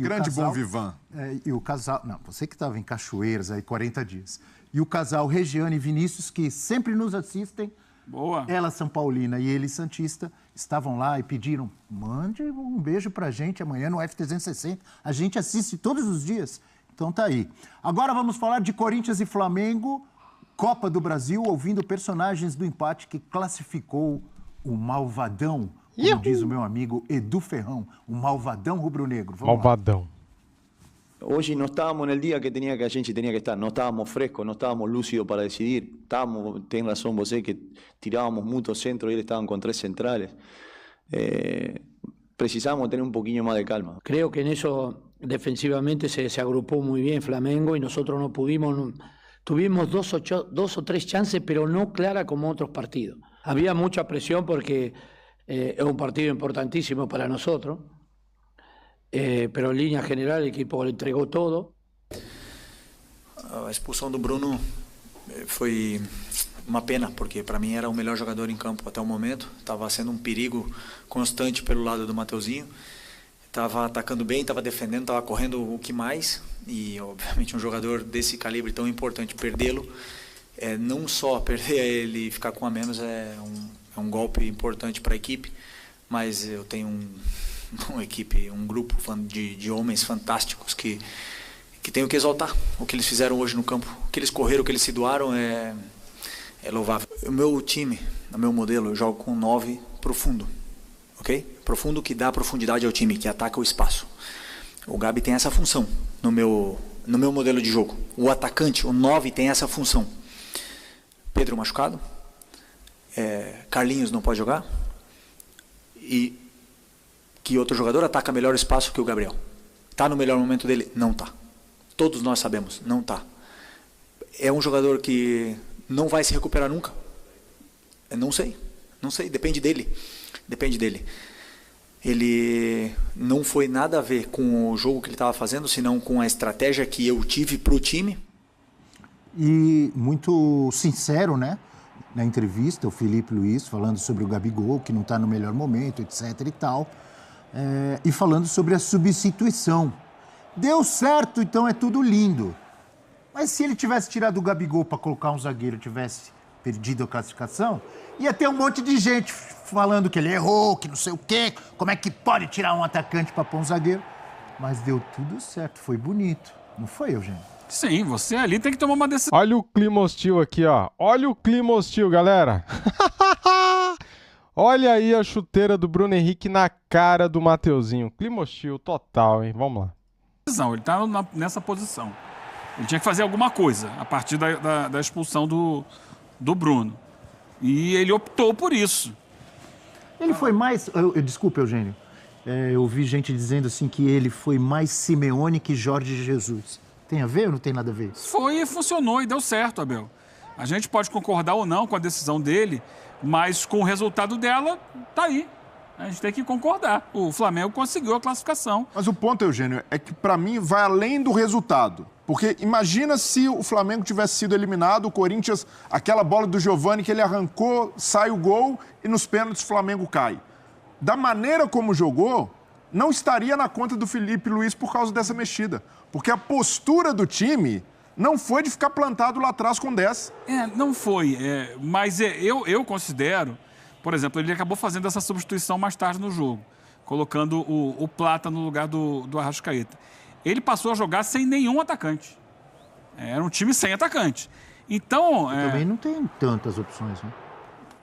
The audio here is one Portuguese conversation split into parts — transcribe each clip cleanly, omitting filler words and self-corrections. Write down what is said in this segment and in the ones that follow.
Grande Bom Vivan. E o casal... Não, você que estava em Cachoeiras aí 40 dias. E o casal Regiane e Vinícius, que sempre nos assistem. Boa. Ela São Paulina e ele Santista, estavam lá e pediram, mande um beijo pra gente amanhã no F360. A gente assiste todos os dias. Então tá aí. Agora vamos falar de Corinthians e Flamengo, Copa do Brasil, ouvindo personagens do empate que classificou o malvadão, como diz o meu amigo Edu Ferrão, o malvadão rubro-negro. Malvadão. Hoy no estábamos en el día que a gente tenía que estar, no estábamos frescos, no estábamos lúcidos para decidir, ten razón vos, que tirábamos muchos centros y ellos estaban con 3 centrales. Precisamos tener un poquillo más de calma. Creo que en eso defensivamente se agrupó muy bien Flamengo y nosotros no pudimos, tuvimos 2 o 3 chances, pero no clara como otros partidos. Había mucha presión porque es un partido importantísimo para nosotros. Pero en línea general el equipo le entregou todo. A expulsão do Bruno foi uma pena, porque para mim era o melhor jogador em campo até o momento. Estava sendo um perigo constante pelo lado do Mateuzinho. Estava atacando bem, estava defendendo, estava correndo o que mais. E obviamente um jogador desse calibre tão importante, perdê-lo, não só perder ele e ficar com a menos é um golpe importante para a equipe, mas eu tenho uma equipe, um grupo de homens fantásticos que tenho que exaltar. O que eles fizeram hoje no campo, o que eles correram, o que eles se doaram é louvável. O meu time, no meu modelo, eu jogo com 9 profundo, ok? Profundo que dá profundidade ao time, que ataca o espaço. O Gabi tem essa função no meu modelo de jogo. O atacante, o 9, tem essa função. Pedro machucado, Carlinhos não pode jogar, e que outro jogador ataca melhor espaço que o Gabriel. Está no melhor momento dele? Não está. Todos nós sabemos, não está. É um jogador que não vai se recuperar nunca? Não sei, depende dele. Ele não foi nada a ver com o jogo que ele estava fazendo, senão com a estratégia que eu tive para o time. E muito sincero, né? Na entrevista, o Felipe Luiz falando sobre o Gabigol, que não está no melhor momento, etc e tal. E falando sobre a substituição. Deu certo, então é tudo lindo. Mas se ele tivesse tirado o Gabigol para colocar um zagueiro, tivesse perdido a classificação, ia ter um monte de gente falando que ele errou, que não sei o quê, como é que pode tirar um atacante para pôr um zagueiro. Mas deu tudo certo, foi bonito. Não foi, Eugênio? Sim, você ali tem que tomar uma decisão. Olha o clima hostil aqui, ó. Olha o clima hostil, galera. Olha aí a chuteira do Bruno Henrique na cara do Mateuzinho. Clima hostil total, hein? Vamos lá. Ele tá nessa posição. Ele tinha que fazer alguma coisa a partir da expulsão do Bruno. E ele optou por isso. Ele foi mais... Desculpa, Eugênio. Eu ouvi gente dizendo assim que ele foi mais Simeone que Jorge Jesus. Tem a ver ou não tem nada a ver? Foi e funcionou e deu certo, Abel. A gente pode concordar ou não com a decisão dele, mas com o resultado dela, tá aí. A gente tem que concordar. O Flamengo conseguiu a classificação. Mas o ponto, Eugênio, é que para mim vai além do resultado. Porque imagina se o Flamengo tivesse sido eliminado, o Corinthians, aquela bola do Giovani que ele arrancou, sai o gol e nos pênaltis o Flamengo cai. Da maneira como jogou, não estaria na conta do Felipe Luiz por causa dessa mexida. Porque a postura do time não foi de ficar plantado lá atrás com 10. Não foi. Mas eu considero... Por exemplo, ele acabou fazendo essa substituição mais tarde no jogo, colocando o Plata no lugar do Arrascaeta. Ele passou a jogar sem nenhum atacante. Era um time sem atacante. Então... Também não tem tantas opções, né?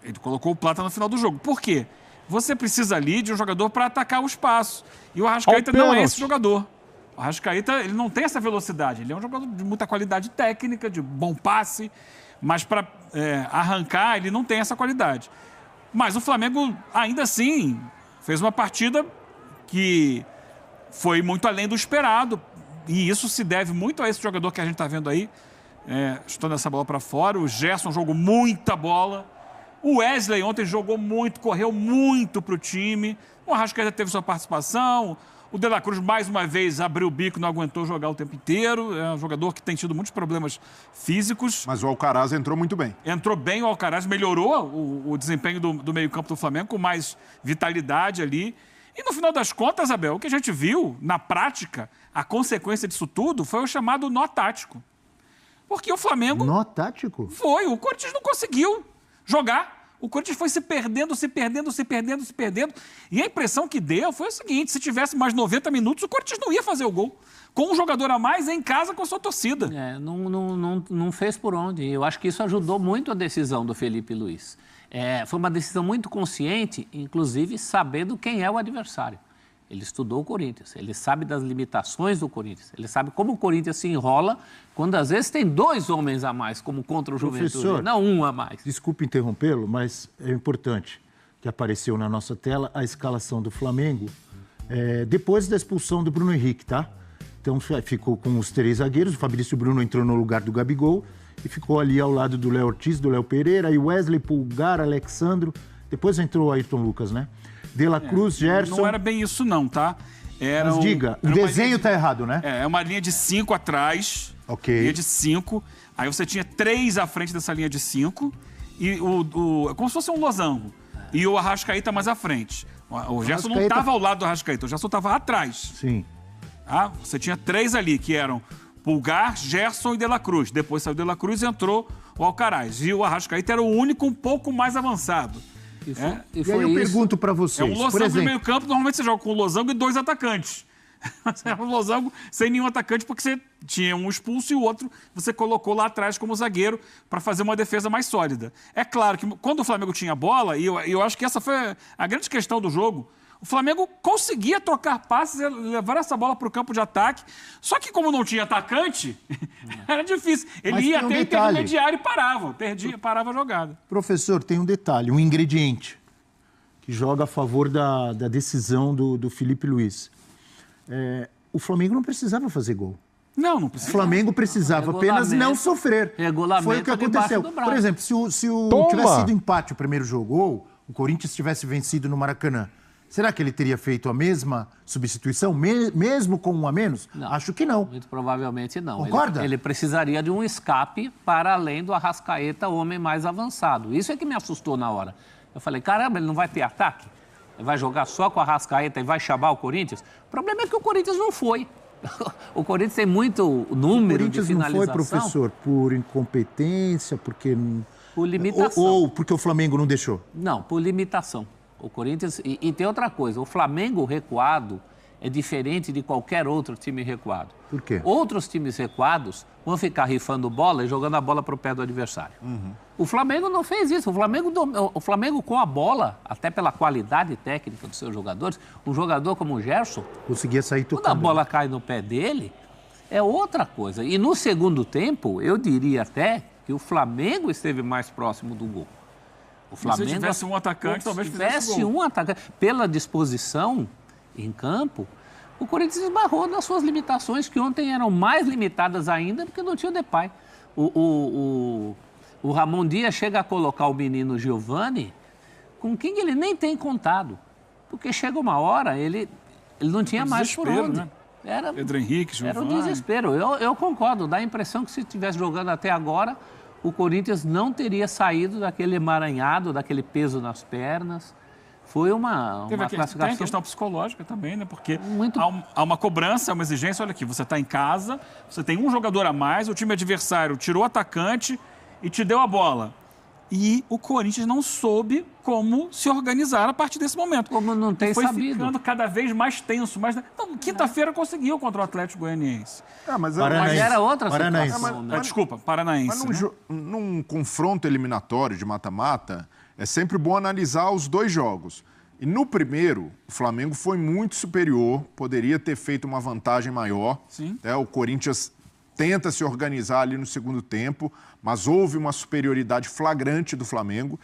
Ele colocou o Plata no final do jogo. Por quê? Você precisa ali de um jogador para atacar o espaço. E o Arrascaeta não é esse jogador. O Arrascaeta, ele não tem essa velocidade. Ele é um jogador de muita qualidade técnica, de bom passe, mas para arrancar, ele não tem essa qualidade. Mas o Flamengo, ainda assim, fez uma partida que foi muito além do esperado. E isso se deve muito a esse jogador que a gente está vendo aí, chutando essa bola para fora. O Gerson jogou muita bola. O Wesley ontem jogou muito, correu muito para o time. O Arrascaeta teve sua participação. O De La Cruz, mais uma vez, abriu o bico, não aguentou jogar o tempo inteiro. É um jogador que tem tido muitos problemas físicos. Mas o Alcaraz entrou muito bem. Entrou bem, o Alcaraz melhorou o desempenho do meio-campo do Flamengo, com mais vitalidade ali. E no final das contas, Abel, o que a gente viu, na prática, a consequência disso tudo foi o chamado nó tático. Porque o Flamengo... Nó tático? Foi, o Corinthians não conseguiu jogar. O Corinthians foi se perdendo. E a impressão que deu foi o seguinte, se tivesse mais 90 minutos, o Corinthians não ia fazer o gol. Com um jogador a mais em casa com a sua torcida. Não fez por onde. Eu acho que isso ajudou muito a decisão do Felipe Luiz. Foi uma decisão muito consciente, inclusive sabendo quem é o adversário. Ele estudou o Corinthians, ele sabe das limitações do Corinthians, ele sabe como o Corinthians se enrola quando às vezes tem 2 homens a mais, como contra o Juventude, Professor, não um a mais. Desculpe interrompê-lo, mas é importante que apareceu na nossa tela a escalação do Flamengo depois da expulsão do Bruno Henrique, tá? Então ficou com os 3 zagueiros, o Fabrício Bruno entrou no lugar do Gabigol e ficou ali ao lado do Léo Ortiz, do Léo Pereira, e Wesley, Pulgar, Alexandro, depois entrou o Ayrton Lucas, né? De La Cruz, Gerson... Não era bem isso não, tá? Mas diga, o desenho tá errado, né? É uma linha de 5 atrás, linha de 5, aí você tinha 3 à frente dessa linha de 5, e como se fosse um losango, e o Arrascaeta mais à frente. O Gerson não estava ao lado do Arrascaeta, o Gerson estava atrás. Sim. Ah, você tinha 3 ali, que eram Pulgar, Gerson e De La Cruz. Depois saiu De La Cruz e entrou o Alcaraz. E o Arrascaeta era o único um pouco mais avançado. E aí eu pergunto para vocês, um losango no meio campo, normalmente você joga com um losango e 2 atacantes. É um losango sem nenhum atacante, porque você tinha um expulso e o outro você colocou lá atrás como zagueiro para fazer uma defesa mais sólida. É claro que quando o Flamengo tinha bola, e eu acho que essa foi a grande questão do jogo, o Flamengo conseguia trocar passes e levar essa bola para o campo de ataque, só que como não tinha atacante, era difícil. Ele ia até intermediário e parava a jogada. Professor, tem um detalhe, um ingrediente que joga a favor da decisão do Felipe Luiz. O Flamengo não precisava fazer gol. Não precisava. O Flamengo precisava apenas não sofrer. Foi o que aconteceu. Por exemplo, se tivesse sido empate o primeiro jogo, ou o Corinthians tivesse vencido no Maracanã, será que ele teria feito a mesma substituição, mesmo com 1 a menos? Não, acho que não. Muito provavelmente não. Concorda? Ele precisaria de um escape para além do Arrascaeta, homem mais avançado. Isso é que me assustou na hora. Eu falei, caramba, ele não vai ter ataque? Ele vai jogar só com a Arrascaeta e vai chamar o Corinthians? O problema é que o Corinthians não foi. O Corinthians tem muito número de finalização. O Corinthians não foi, professor, por incompetência, porque... Por limitação. Ou porque o Flamengo não deixou? Não, por limitação. O Corinthians... E tem outra coisa, o Flamengo recuado é diferente de qualquer outro time recuado. Por quê? Outros times recuados vão ficar rifando bola e jogando a bola para o pé do adversário. O Flamengo não fez isso. O Flamengo com a bola, até pela qualidade técnica dos seus jogadores, um jogador como o Gerson... conseguia sair tocando. Quando a bola cai no pé dele, é outra coisa. E no segundo tempo, eu diria até que o Flamengo esteve mais próximo do gol. O Flamengo, se tivesse um atacante, talvez fizesse gol. Um atacante. Pela disposição em campo, o Corinthians esbarrou nas suas limitações, que ontem eram mais limitadas ainda, porque não tinha o Depay. O Ramon Dias chega a colocar o menino Giovani com quem ele nem tem contado. Porque chega uma hora, ele não tinha mais por onde. Né? Pedro Henrique, Giovani. Era um desespero. Eu concordo. Dá a impressão que se estivesse jogando até agora, o Corinthians não teria saído daquele emaranhado, daquele peso nas pernas. Foi uma classificação... Tem a questão psicológica também, né? Porque há uma cobrança, uma exigência. Olha aqui, você está em casa, você tem um jogador a mais, o time adversário tirou o atacante e te deu a bola. E o Corinthians não soube como se organizar a partir desse momento. Como não tem sabido. Foi ficando cada vez mais tenso. Então, quinta-feira conseguiu contra o Atlético Goianiense. Mas era outra situação. Desculpa, Paranaense. Mas num confronto eliminatório de mata-mata, é sempre bom analisar os 2 jogos. E no primeiro, o Flamengo foi muito superior, poderia ter feito uma vantagem maior. Sim. O Corinthians tenta se organizar ali no segundo tempo, mas houve uma superioridade flagrante do Flamengo.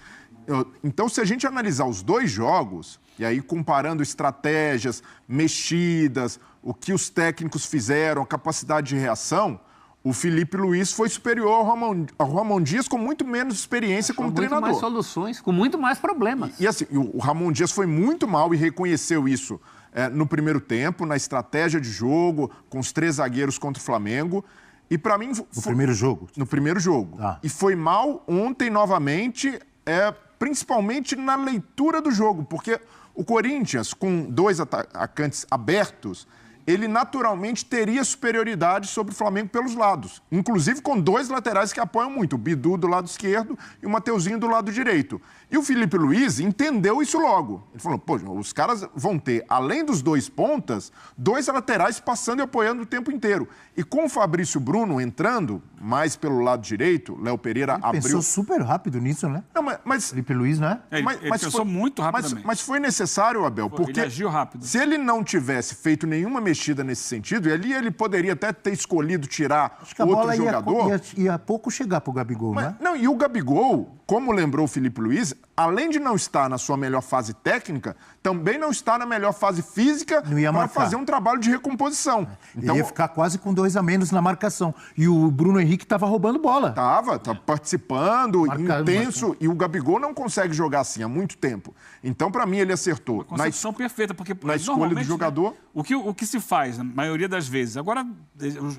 Então, se a gente analisar os 2 jogos, e aí comparando estratégias, mexidas, o que os técnicos fizeram, a capacidade de reação, o Felipe Luiz foi superior ao Ramon Dias com muito menos experiência como treinador. Com muito mais soluções, com muito mais problemas. E assim, o Ramon Dias foi muito mal e reconheceu isso no primeiro tempo, na estratégia de jogo, com os 3 zagueiros contra o Flamengo. E para mim... No primeiro jogo? No primeiro jogo. E foi mal ontem novamente, principalmente na leitura do jogo, porque O Corinthians, com 2 atacantes abertos, ele naturalmente teria superioridade sobre o Flamengo pelos lados. Inclusive com 2 laterais que apoiam muito, o Bidu do lado esquerdo e o Mateuzinho do lado direito. E o Felipe Luiz entendeu isso logo. Ele falou, pô, os caras vão ter, além dos 2 pontas, 2 laterais passando e apoiando o tempo inteiro. E com o Fabrício Bruno entrando mais pelo lado direito, Léo Pereira abriu... Pensou super rápido nisso, né? Não, mas Felipe Luiz, né? Ele pensou muito rapidamente. Mas foi necessário, Abel, porque ele agiu rápido. Se ele não tivesse feito nenhuma mexida nesse sentido, e ali ele poderia até ter escolhido tirar Acho que a outro bola jogador... ia pouco chegar pro Gabigol, né? Não, e o Gabigol, como lembrou o Felipe Luiz, além de não estar na sua melhor fase técnica, também não está na melhor fase física para fazer um trabalho de recomposição. Então, ele ia ficar quase com 2 a menos na marcação. E o Bruno Henrique estava roubando bola. Tava participando, intenso, e o Gabigol não consegue jogar assim há muito tempo. Então, para mim, ele acertou. Uma concepção perfeita, porque na escolha do jogador... Né, o que se faz, na maioria das vezes, agora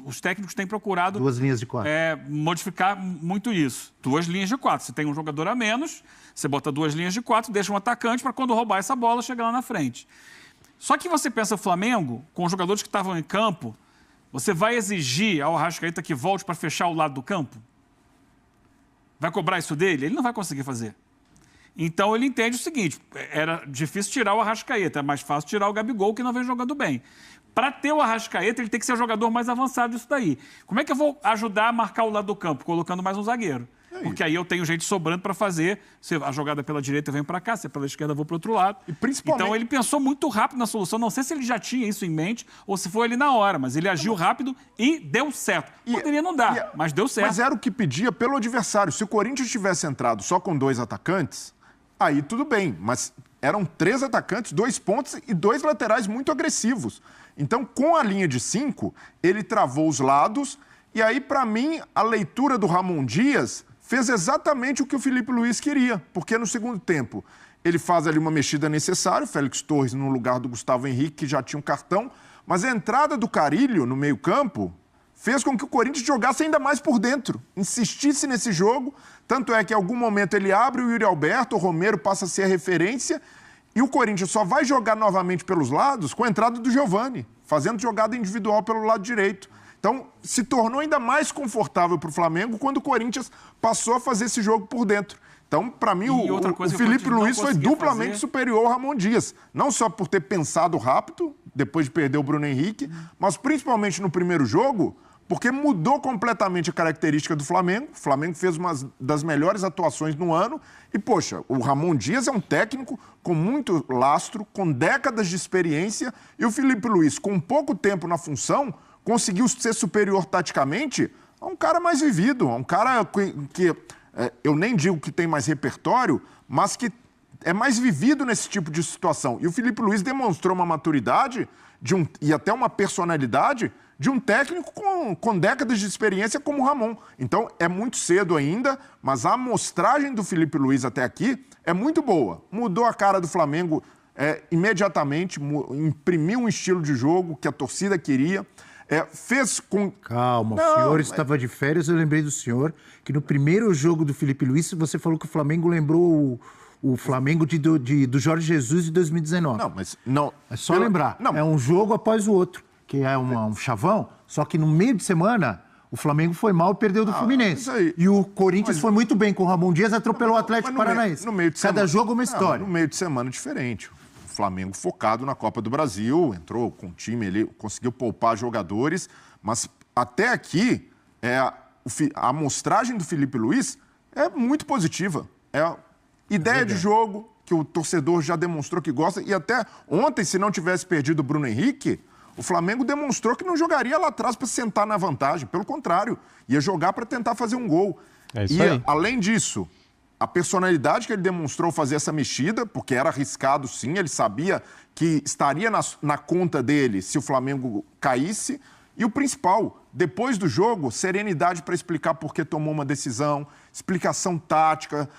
os técnicos têm procurado... 2 linhas de 4. Modificar muito isso. 2 linhas de 4. Você tem um jogador a menos, você bota 2 linhas de 4, deixa um atacante para quando roubar essa bola, chegar lá na frente. Só que você pensa o Flamengo, com os jogadores que estavam em campo, você vai exigir ao Arrascaeta que volte para fechar o lado do campo? Vai cobrar isso dele? Ele não vai conseguir fazer. Então ele entende o seguinte, era difícil tirar o Arrascaeta, é mais fácil tirar o Gabigol, que não vem jogando bem. Para ter o Arrascaeta, ele tem que ser o jogador mais avançado disso daí. Como é que eu vou ajudar a marcar o lado do campo? Colocando mais um zagueiro. Porque aí eu tenho gente sobrando para fazer. Se a jogada pela direita eu venho para cá, se é pela esquerda eu vou para o outro lado. E principalmente... Então ele pensou muito rápido na solução. Não sei se ele já tinha isso em mente ou se foi ali na hora, mas ele agiu rápido e deu certo. Poderia não dar, mas deu certo. Mas era o que pedia pelo adversário. Se o Corinthians tivesse entrado só com 2 atacantes, aí tudo bem. Mas eram 3 atacantes, 2 pontos e 2 laterais muito agressivos. Então, com a linha de 5, ele travou os lados. E aí, para mim, a leitura do Ramon Dias fez exatamente o que o Felipe Luiz queria. Porque no segundo tempo, ele faz ali uma mexida necessária, o Félix Torres no lugar do Gustavo Henrique, que já tinha um cartão. Mas a entrada do Carrilho no meio-campo fez com que o Corinthians jogasse ainda mais por dentro, insistisse nesse jogo. Tanto é que em algum momento ele abre o Yuri Alberto, o Romero passa a ser a referência. E o Corinthians só vai jogar novamente pelos lados com a entrada do Giovani, fazendo jogada individual pelo lado direito. Então, se tornou ainda mais confortável para o Flamengo quando o Corinthians passou a fazer esse jogo por dentro. Então, para mim, o Felipe Luiz foi duplamente superior ao Ramon Dias. Não só por ter pensado rápido, depois de perder o Bruno Henrique, mas principalmente no primeiro jogo, porque mudou completamente a característica do Flamengo. O Flamengo fez uma das melhores atuações no ano. E, poxa, o Ramon Dias é um técnico com muito lastro, com décadas de experiência. E o Felipe Luiz, com pouco tempo na função, conseguiu ser superior taticamente a um cara mais vivido, a um cara que eu nem digo que tem mais repertório, mas que é mais vivido nesse tipo de situação. E o Felipe Luiz demonstrou uma maturidade e até uma personalidade de um técnico com décadas de experiência como o Ramon. Então, é muito cedo ainda, mas a amostragem do Felipe Luiz até aqui é muito boa. Mudou a cara do Flamengo imediatamente, imprimiu um estilo de jogo que a torcida queria. Fez com... Calma, o senhor estava de férias, eu lembrei do senhor que no primeiro jogo do Felipe Luiz, você falou que o Flamengo lembrou o Flamengo do Jorge Jesus de 2019. Não, mas não... É só lembrar, é um jogo após o outro, que é um chavão, só que no meio de semana o Flamengo foi mal e perdeu do Fluminense. E o Corinthians foi muito bem com o Ramon Dias, atropelou o Atlético Paranaense. Cada jogo uma história. No meio de semana diferente. O Flamengo focado na Copa do Brasil, entrou com o time, ele conseguiu poupar jogadores, mas até aqui a amostragem do Felipe Luiz é muito positiva. Ideia de jogo que o torcedor já demonstrou que gosta, e até ontem, se não tivesse perdido o Bruno Henrique, o Flamengo demonstrou que não jogaria lá atrás para sentar na vantagem, pelo contrário, ia jogar para tentar fazer um gol. É isso aí. Além disso, a personalidade que ele demonstrou fazer essa mexida, porque era arriscado sim, ele sabia que estaria na conta dele se o Flamengo caísse. E o principal, depois do jogo, serenidade para explicar por que tomou uma decisão, explicação tática,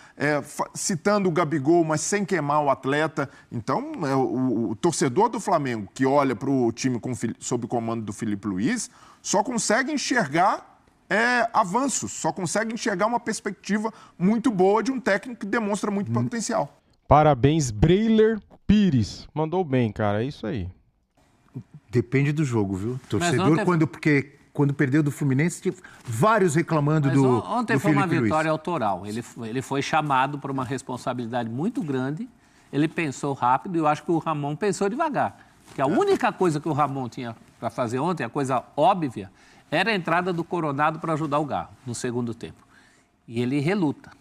citando o Gabigol, mas sem queimar o atleta. Então, o torcedor do Flamengo que olha para o time sob o comando do Felipe Luiz só consegue enxergar avanços, só consegue enxergar uma perspectiva muito boa de um técnico que demonstra muito potencial. Parabéns, Breiler. Pires mandou bem, cara. É isso aí. Depende do jogo, viu? Torcedor, ontem... porque quando perdeu do Fluminense, tinha vários reclamando do Ontem foi uma vitória Luiz. autoral. Ele foi chamado por uma responsabilidade muito grande. Ele pensou rápido e eu acho que o Ramon pensou devagar. Porque a única coisa que o Ramon tinha para fazer ontem, a coisa óbvia, era a entrada do Coronado para ajudar o Garro no segundo tempo. E ele reluta.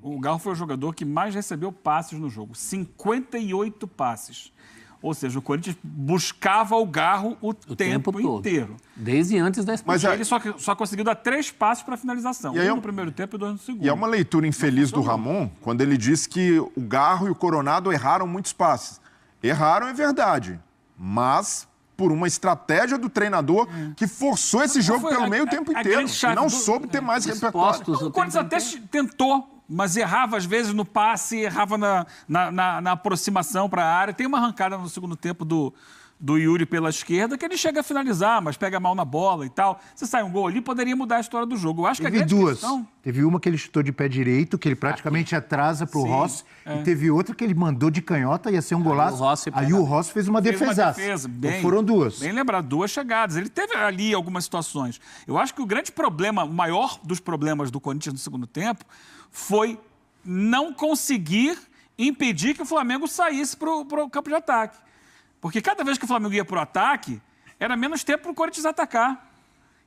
O Garro foi o jogador que mais recebeu passes no jogo. 58 passes. Ou seja, o Corinthians buscava o Garro o tempo todo. inteiro. Desde antes da expulsão. Mas ele só conseguiu dar 3 passes para finalização. Um no primeiro tempo e 2 no segundo. E é uma leitura infeliz do Ramon quando ele diz que o Garro e o Coronado erraram muitos passes. Erraram, é verdade. Mas por uma estratégia do treinador que forçou esse jogo pelo meio o tempo inteiro. E não soube ter mais repertório. O Corinthians até tentou, mas errava às vezes no passe, errava na aproximação para a área. Tem uma arrancada no segundo tempo do Yuri pela esquerda que ele chega a finalizar, mas pega mal na bola e tal. Se sai um gol ali, poderia mudar a história do jogo. Eu acho que teve duas. Teve uma que ele chutou de pé direito, que ele praticamente atrasa para o Rossi. E teve outra que ele mandou de canhota, ia ser um golaço. Aí o Rossi fez uma defesaça. Então foram duas. Bem lembrado, 2 chegadas. Ele teve ali algumas situações. Eu acho que o grande problema, o maior dos problemas do Corinthians no segundo tempo, foi não conseguir impedir que o Flamengo saísse para o campo de ataque. Porque cada vez que o Flamengo ia para o ataque, era menos tempo para o Corinthians atacar.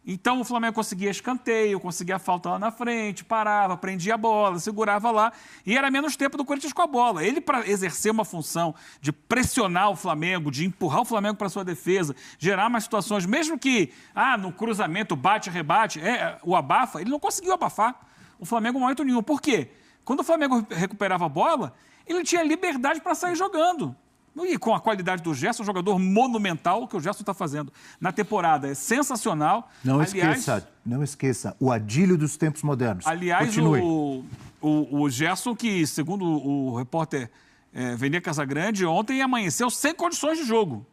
Então o Flamengo conseguia escanteio, conseguia falta lá na frente, parava, prendia a bola, segurava lá. E era menos tempo do Corinthians com a bola. Ele, para exercer uma função de pressionar o Flamengo, de empurrar o Flamengo para sua defesa, gerar mais situações, mesmo que no cruzamento, bate-rebate, o abafa, ele não conseguiu abafar o Flamengo em momento nenhum. Por quê? Quando o Flamengo recuperava a bola, ele tinha liberdade para sair jogando. E com a qualidade do Gerson, um jogador monumental, o que o Gerson está fazendo na temporada é sensacional. Não esqueça, o Adílio dos tempos modernos. Aliás, o Gerson, que segundo o repórter Venia Casagrande, ontem amanheceu sem condições de jogo.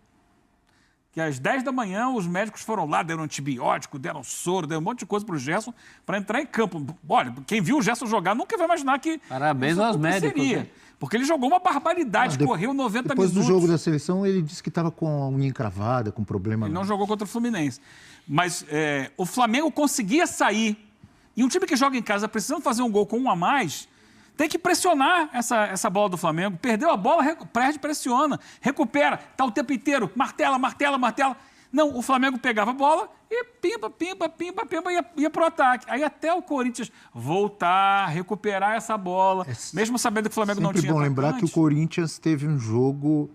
Que às 10 da manhã os médicos foram lá, deram antibiótico, deram soro, deram um monte de coisa para o Gerson para entrar em campo. Olha, quem viu o Gerson jogar nunca vai imaginar que... Parabéns aos médicos. Seria. Porque ele jogou uma barbaridade, correu 90 depois minutos. Depois do jogo da seleção, ele disse que estava com a unha encravada, com problema... Ele não jogou contra o Fluminense. Mas o Flamengo conseguia sair. E um time que joga em casa, precisando fazer um gol com um a mais, tem que pressionar essa bola do Flamengo. Perdeu a bola, perde, pressiona, recupera, está o tempo inteiro, martela. Não, o Flamengo pegava a bola e pimba, ia pro ataque. Aí até o Corinthians voltar, recuperar essa bola, mesmo sabendo que o Flamengo não tinha atacante. É bom lembrar que o Corinthians teve um jogo,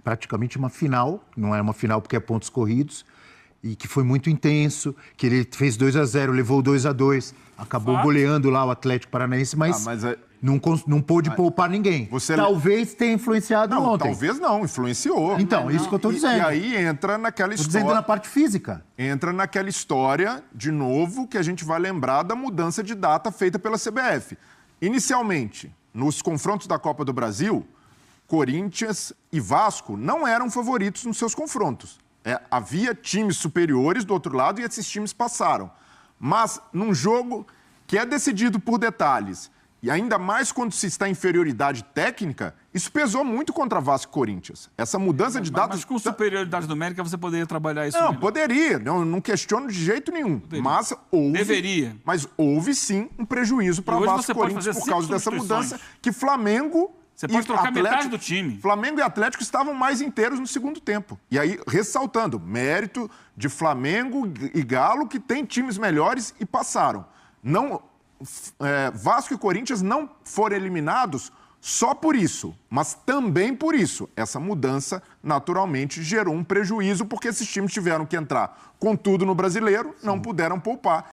praticamente uma final, não é uma final porque é pontos corridos, e que foi muito intenso, que ele fez 2-0, levou 2-2, acabou goleando lá o Atlético Paranaense, mas não pôde poupar ninguém. Talvez tenha influenciado ontem. Talvez não, influenciou. Então, isso que eu estou dizendo. E aí entra naquela história... Estou dizendo na parte física. Entra naquela história, de novo, que a gente vai lembrar da mudança de data feita pela CBF. Inicialmente, nos confrontos da Copa do Brasil, Corinthians e Vasco não eram favoritos nos seus confrontos. Havia times superiores do outro lado e esses times passaram. Mas num jogo que é decidido por detalhes, e ainda mais quando se está em inferioridade técnica, isso pesou muito contra Vasco e Corinthians. Essa mudança de datas... Mas com superioridade numérica você poderia trabalhar isso melhor. Poderia. Não questiono de jeito nenhum. Mas houve... Deveria. Mas houve sim um prejuízo para Vasco e Corinthians por causa dessa mudança que Flamengo... Você pode trocar metade do time. Flamengo e Atlético estavam mais inteiros no segundo tempo. E aí, ressaltando, mérito de Flamengo e Galo, que tem times melhores e passaram. Vasco e Corinthians não foram eliminados só por isso, mas também por isso. Essa mudança, naturalmente, gerou um prejuízo, porque esses times tiveram que entrar com tudo no Brasileiro, não puderam poupar.